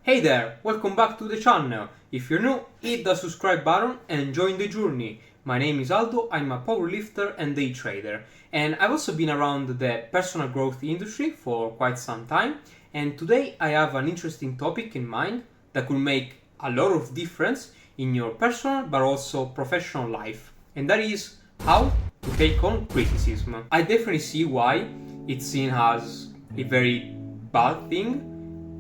Hey there, welcome back to the channel. If you're new, hit the subscribe button and join the journey. My name is Aldo, I'm a powerlifter and day trader. And I've also been around the personal growth industry for quite some time. And today I have an interesting topic in mind that could make a lot of difference in your personal but also professional life. And that is how to take on criticism. I definitely see why it's seen as a very bad thing.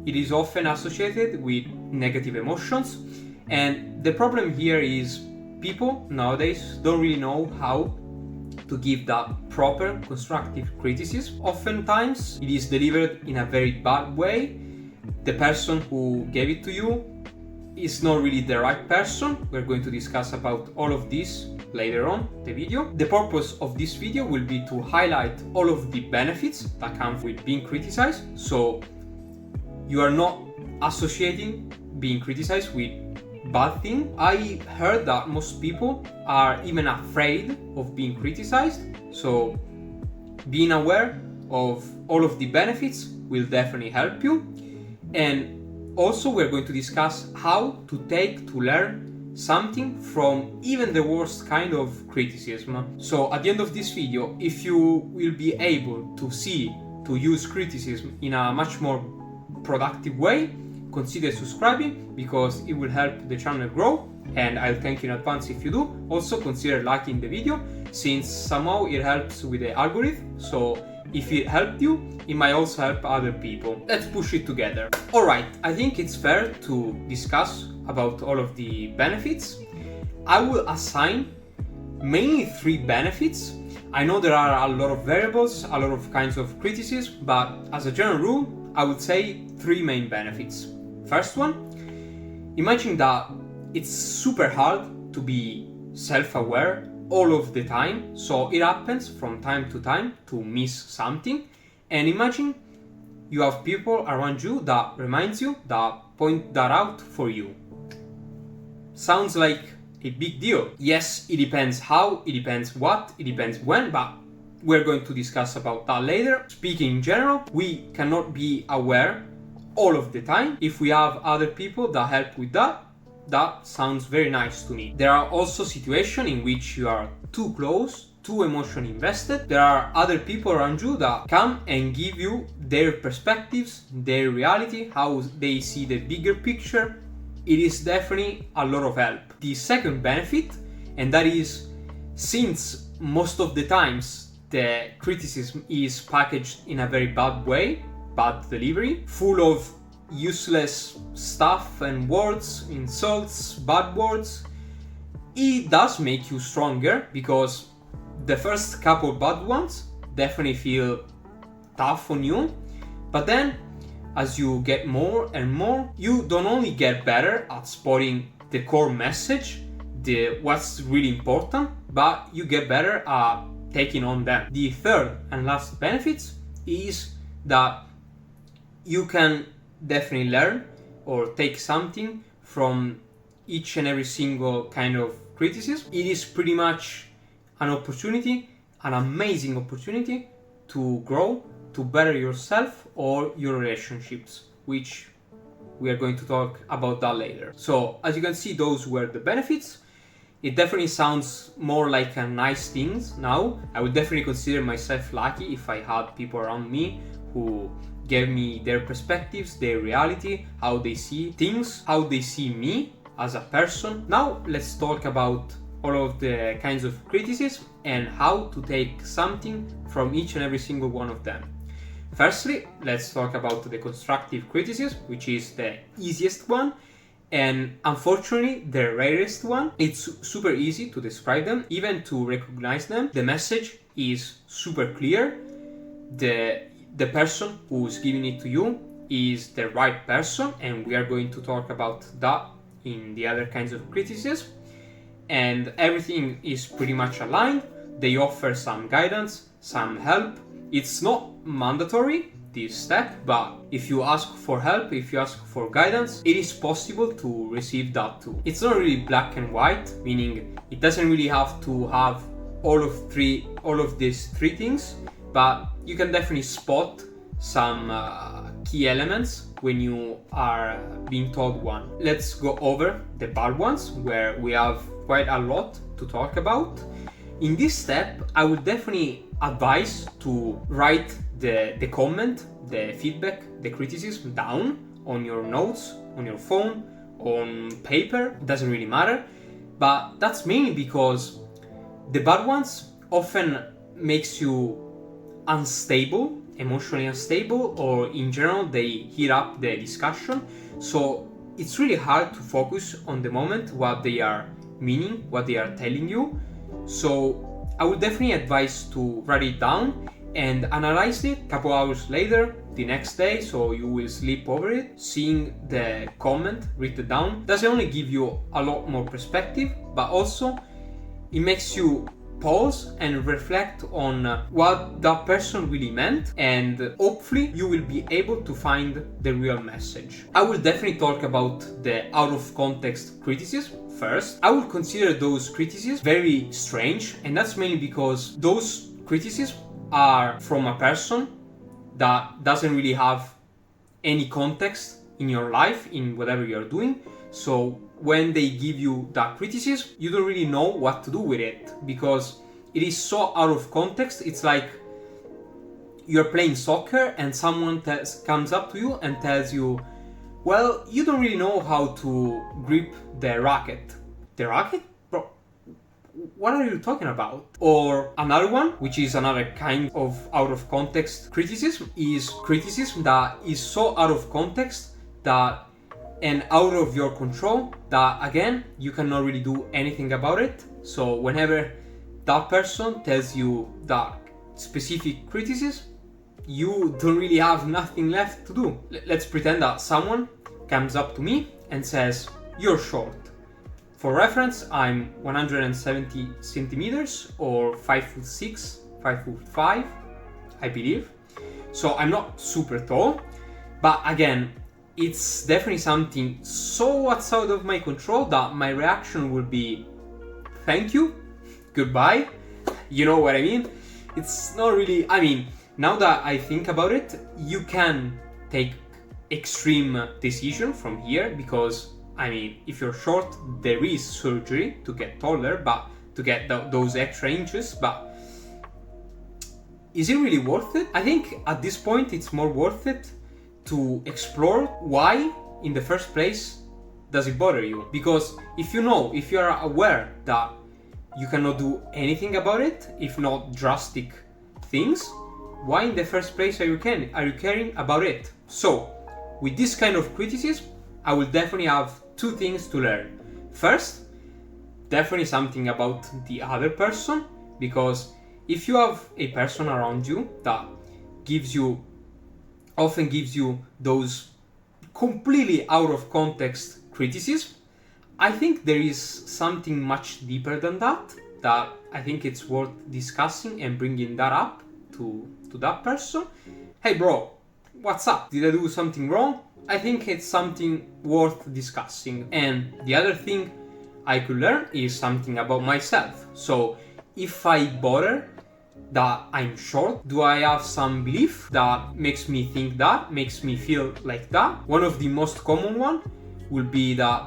It is often associated with negative emotions, and the problem here is people nowadays don't really know how to give that proper constructive criticism. Oftentimes it is delivered in a very bad way. The person who gave it to you is not really the right person. We're going to discuss about all of this later on the video. The purpose of this video will be to highlight all of the benefits that come with being criticized, so you are not associating being criticized with bad thing. I heard that most people are even afraid of being criticized, so being aware of all of the benefits will definitely help you. And also we're going to discuss how to learn something from even the worst kind of criticism. So at the end of this video, if you will be able to use criticism in a much more productive way, consider subscribing because it will help the channel grow, and I'll thank you in advance if you do. Also consider liking the video since somehow it helps with the algorithm, so if it helped you, it might also help other people. Let's push it together. Alright, I think it's fair to discuss about all of the benefits. I will assign mainly 3 benefits. I know there are a lot of variables, a lot of kinds of criticism, but as a general rule I would say 3 main benefits. First one, imagine that it's super hard to be self-aware all of the time, so it happens from time to time to miss something, and imagine you have people around you that reminds you, that point that out for you. Sounds like a big deal. Yes, it depends how, it depends what, it depends when, but we're going to discuss about that later. Speaking in general, we cannot be aware all of the time. If we have other people that help with that, that sounds very nice to me. There are also situations in which you are too close, too emotionally invested. There are other people around you that come and give you their perspectives, their reality, how they see the bigger picture. It is definitely a lot of help. The second benefit, and that is, since most of the times the criticism is packaged in a very bad way, bad delivery, full of useless stuff and words, insults, bad words, it does make you stronger, because the first couple bad ones definitely feel tough on you, but then as you get more and more, you don't only get better at spotting the core message, what's really important, but you get better at taking on them. The third and last benefit is that you can definitely learn or take something from each and every single kind of criticism. It is pretty much an opportunity, an amazing opportunity to grow, to better yourself or your relationships, which we are going to talk about that later. So as you can see, those were the benefits. It definitely sounds more like a nice thing now. I would definitely consider myself lucky if I had people around me who gave me their perspectives, their reality, how they see things, how they see me as a person. Now let's talk about all of the kinds of criticism and how to take something from each and every single one of them. Firstly, let's talk about the constructive criticism, which is the easiest one and unfortunately the rarest one. It's super easy to describe them, even to recognize them. The message is super clear. The person who's giving it to you is the right person, and we are going to talk about that in the other kinds of criticism. And everything is pretty much aligned. They offer some guidance, some help. It's not mandatory, this step, but if you ask for help, if you ask for guidance, it is possible to receive that too. It's not really black and white, meaning it doesn't really have to have all of these 3 things, but you can definitely spot some key elements when you are being told one. Let's go over the bad ones, where we have quite a lot to talk about. In this step, I would definitely advise to write the comment, the feedback, the criticism down on your notes, on your phone, on paper, it doesn't really matter. But that's mainly because the bad ones often makes you unstable, emotionally unstable, or in general they heat up the discussion. So it's really hard to focus on the moment, what they are meaning, what they are telling you. So I would definitely advise to write it down and analyze it a couple hours later, the next day, so you will sleep over it. Seeing the comment written down doesn't only give you a lot more perspective, but also it makes you pause and reflect on what that person really meant, and hopefully you will be able to find the real message. I will definitely talk about the out of context criticism first. I would consider those criticisms very strange, and that's mainly because those criticisms are from a person that doesn't really have any context in your life, in whatever you're doing. So when they give you that criticism, you don't really know what to do with it, because it is so out of context. It's like you're playing soccer and someone comes up to you and tells you, well, you don't really know how to grip the racket. The racket? Bro, what are you talking about? Or another one, which is another kind of out of context criticism, is criticism that is so out of context that and out of your control that, again, you cannot really do anything about it. So whenever that person tells you that specific criticism, you don't really have nothing left to do. Let's pretend that someone comes up to me and says, you're short. For reference, I'm 170 centimeters or 5'6", 5'5", I believe. So I'm not super tall, but again, it's definitely something so outside of my control that my reaction would be, thank you, goodbye. You know what I mean? It's not really, I mean, now that I think about it, you can take extreme decision from here, because, I mean, if you're short, there is surgery to get taller, but to get those extra inches, but is it really worth it? I think at this point it's more worth it to explore why in the first place does it bother you. Because if you are aware that you cannot do anything about it, if not drastic things, why in the first place are you caring about it? So with this kind of criticism, I will definitely have two things to learn. First, definitely something about the other person, because if you have a person around you that often gives you those completely out of context criticism, I think there is something much deeper than that I think it's worth discussing and bringing that up to that person. Hey bro, what's up? Did I do something wrong? I think it's something worth discussing. And the other thing I could learn is something about myself. So if I bother that I'm short, do I have some belief that makes me think that, makes me feel like that? One of the most common one will be that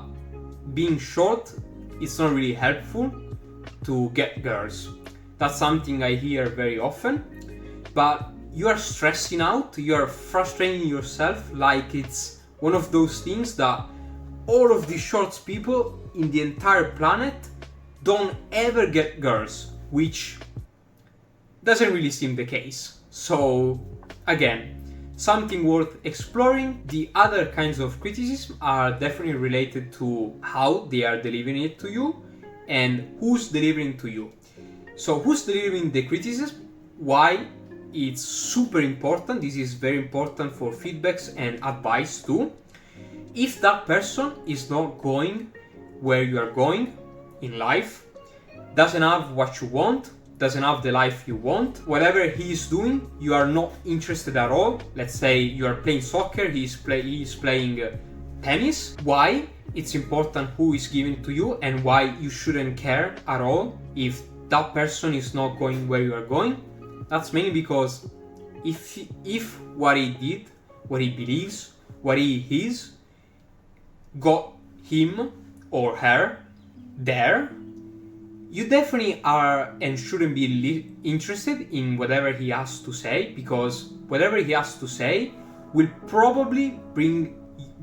being short is not really helpful to get girls. That's something I hear very often, but you are stressing out, you are frustrating yourself like it's one of those things that all of the short people in the entire planet don't ever get girls, which doesn't really seem the case. So again, something worth exploring. The other kinds of criticism are definitely related to how they are delivering it to you and who's delivering to you. So who's delivering the criticism, why it's super important. This is very important for feedbacks and advice too. If that person is not going where you are going in life, doesn't have what you want, doesn't have the life you want, whatever he is doing, you are not interested at all. Let's say you are playing soccer, he is playing tennis. Why it's important who is giving to you and why you shouldn't care at all if that person is not going where you are going. That's mainly because if what he did, what he believes, what he is got him or her there, you definitely are and shouldn't be interested in whatever he has to say, because whatever he has to say will probably bring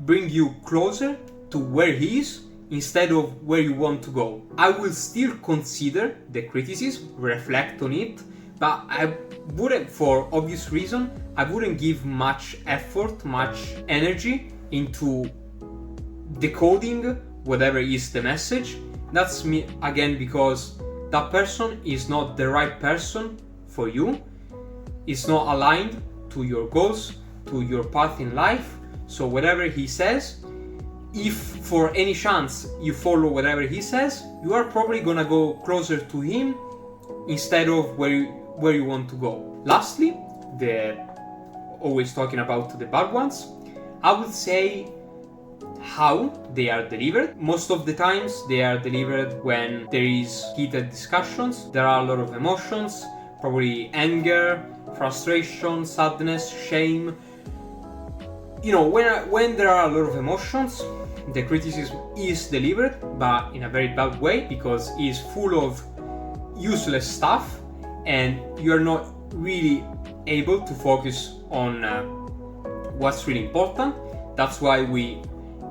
you closer to where he is instead of where you want to go. I will still consider the criticism, reflect on it, but I wouldn't, for obvious reason, I wouldn't give much effort, much energy into decoding whatever is the message. That's me again, because that person is not the right person for you. It's not aligned to your goals, to your path in life. So whatever he says, if for any chance you follow whatever he says, you are probably gonna go closer to him instead of where you want to go. Lastly, always talking about the bad ones, I would say how they are delivered. Most of the times they are delivered when there is heated discussions, there are a lot of emotions, probably anger, frustration, sadness, shame. You know, when there are a lot of emotions, the criticism is delivered, but in a very bad way, because it is full of useless stuff and you're not really able to focus on what's really important. That's why we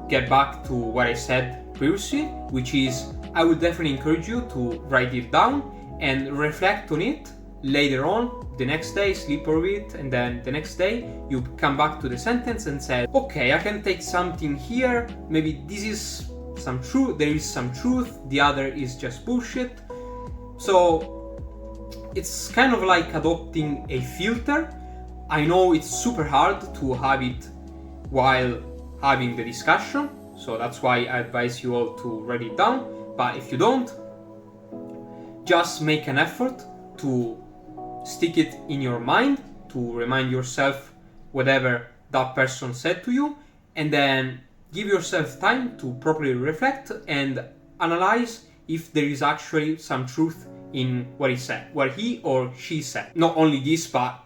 get back to what I said previously, which is I would definitely encourage you to write it down and reflect on it later on, the next day, sleep over it, and then the next day you come back to the sentence and say, okay, I can take something here, maybe this is some truth, there is some truth, the other is just bullshit. So it's kind of like adopting a filter. I know it's super hard to have it while having the discussion, so that's why I advise you all to write it down. But if you don't, just make an effort to stick it in your mind, to remind yourself whatever that person said to you, and then give yourself time to properly reflect and analyze if there is actually some truth in what he said, what he or she said. Not only this, but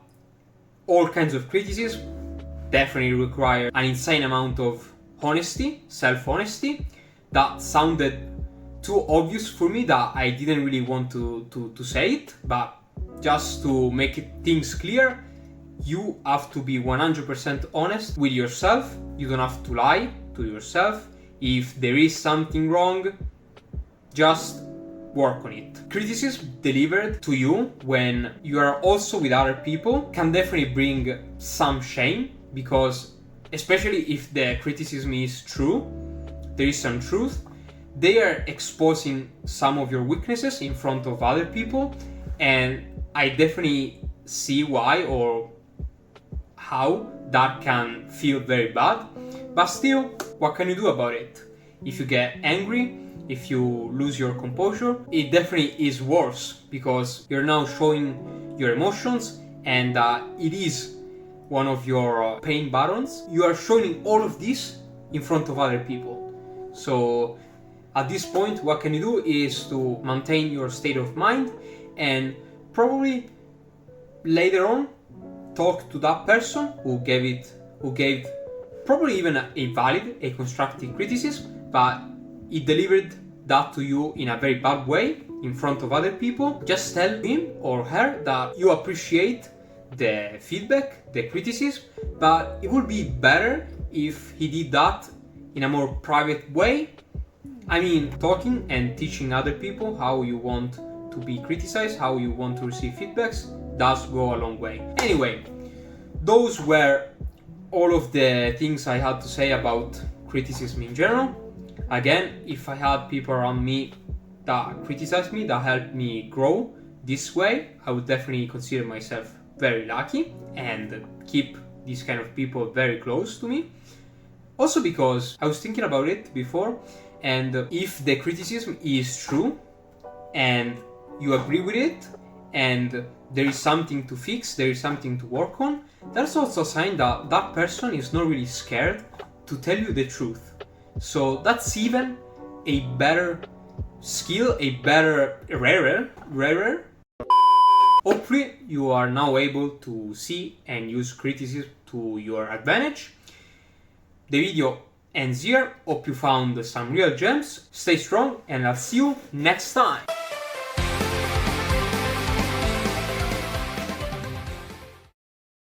all kinds of criticism definitely require an insane amount of honesty, self-honesty. That sounded too obvious for me that I didn't really want to say it, but just to make things clear, you have to be 100% honest with yourself. You don't have to lie to yourself. If there is something wrong, just work on it. Criticism delivered to you when you are also with other people can definitely bring some shame, because especially if the criticism is true, there is some truth, they are exposing some of your weaknesses in front of other people, and I definitely see why or how that can feel very bad. But still, what can you do about it? If you get angry, if you lose your composure, it definitely is worse, because you're now showing your emotions, and it is one of your pain buttons. You are showing all of this in front of other people. So at this point, what can you do is to maintain your state of mind, and probably later on talk to that person who gave probably even a valid, a constructive criticism, but it delivered that to you in a very bad way in front of other people. Just tell him or her that you appreciate the feedback, the criticism, but it would be better if he did that in a more private way. I mean, talking and teaching other people how you want to be criticized, how you want to receive feedbacks, does go a long way. Anyway, those were all of the things I had to say about criticism in general. Again, if I had people around me that criticized me, that helped me grow this way, I would definitely consider myself very lucky and keep these kind of people very close to me. Also because I was thinking about it before, and if the criticism is true and you agree with it and there is something to fix, there is something to work on, that's also a sign that that person is not really scared to tell you the truth. So that's even a better skill, a better rarer. Hopefully you are now able to see and use criticism to your advantage. The video ends here. Hope you found some real gems. Stay strong and I'll see you next time.